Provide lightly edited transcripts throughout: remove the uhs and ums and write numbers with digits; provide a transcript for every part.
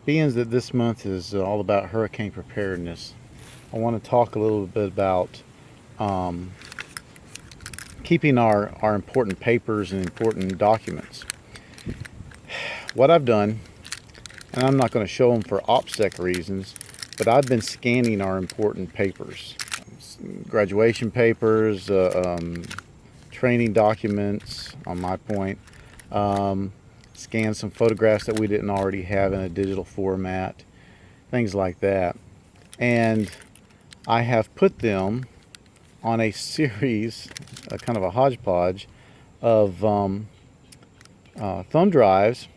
Being that this month is all about hurricane preparedness, I want to talk a little bit about um, keeping our important papers and important documents. What I've done, and I'm not going to show them for OPSEC reasons, but I've been scanning our important papers, graduation papers, training documents on my point, scan some photographs that we didn't already have in a digital format, things like that. And I have put them on a series, kind of a hodgepodge of thumb drives,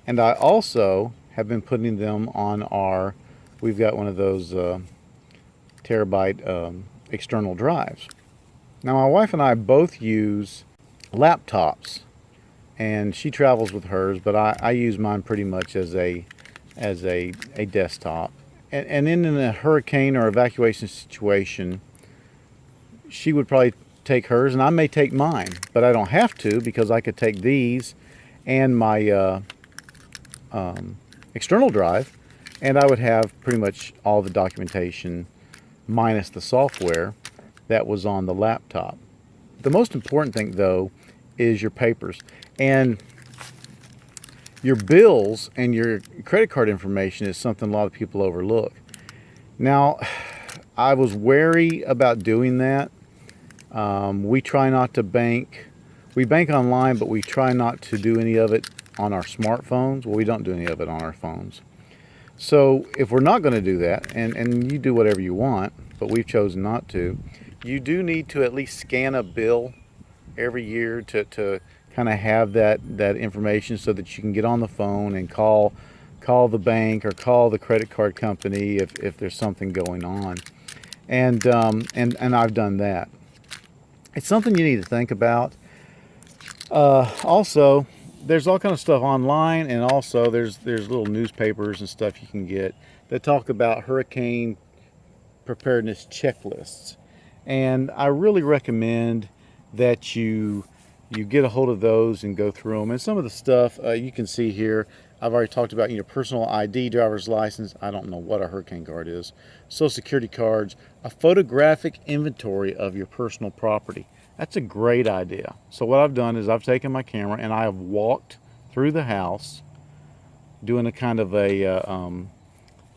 and I also have been putting them on we've got one of those terabyte external drives. Now my wife and I both use laptops, and she travels with hers, but I use mine pretty much as a desktop. And in a hurricane or evacuation situation, she would probably take hers, and I may take mine, but I don't have to, because I could take these and my external drive, and I would have pretty much all the documentation minus the software that was on the laptop. The most important thing, though, is your papers. And your bills and your credit card information is something a lot of people overlook. Now, I was wary about doing that. We try not to bank. We bank online, but we try not to do any of it on our smartphones. Well, we don't do any of it on our phones. So if we're not going to do that, and you do whatever you want, but we've chosen not to, you do need to at least scan a bill every year to kind of have that information, so that you can get on the phone and call the bank or call the credit card company if there's something going on. And I've done that. It's something you need to think about. Also, there's all kind of stuff online, and also there's little newspapers and stuff you can get that talk about hurricane preparedness checklists. And I really recommend that you get a hold of those and go through them. And some of the stuff you can see here, I've already talked about, personal ID, driver's license. I don't know what a hurricane card is. Social security cards, a photographic inventory of your personal property. That's a great idea. So what I've done is I've taken my camera and I have walked through the house doing a kind of a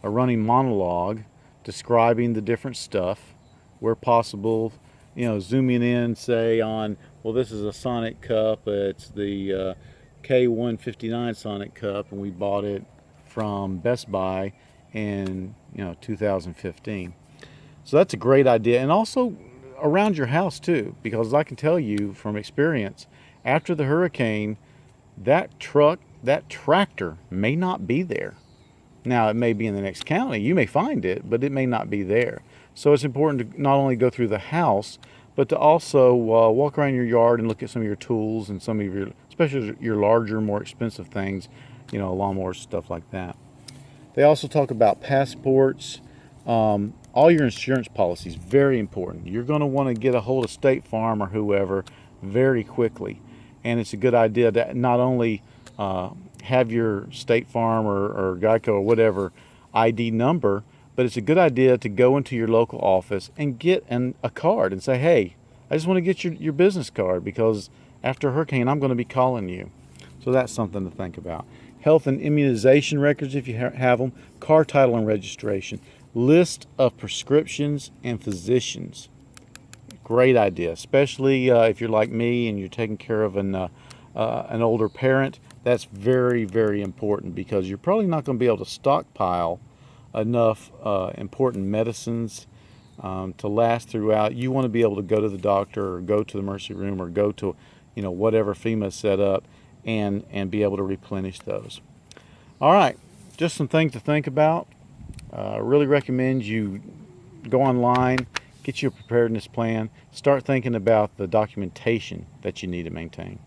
running monologue describing the different stuff where possible, zooming in, say, on, well, this is a Sonic cup. It's the K159 Sonic cup, and we bought it from Best Buy in 2015. So that's a great idea. And also around your house too, because I can tell you from experience, after the hurricane, that tractor may not be there. Now, it may be in the next county. You may find it, but it may not be there. So it's important to not only go through the house, but to also walk around your yard and look at some of your tools and some of your, especially your larger, more expensive things, lawnmowers, stuff like that. They also talk about passports, all your insurance policies, very important. You're going to want to get a hold of State Farm or whoever very quickly. And it's a good idea to not only have your State Farm or Geico or whatever ID number, but it's a good idea to go into your local office and get a card and say, hey, I just want to get your business card, because after a hurricane, I'm going to be calling you. So that's something to think about. Health and immunization records, if you have them. Car title and registration. List of prescriptions and physicians. Great idea, especially if you're like me and you're taking care of an older parent. That's very, very important, because you're probably not going to be able to stockpile enough important medicines to last throughout. You want to be able to go to the doctor or go to the emergency room or go to whatever FEMA set up and be able to replenish those. All right, just some things to think about. I really recommend you go online, get you a preparedness plan, start thinking about the documentation that you need to maintain.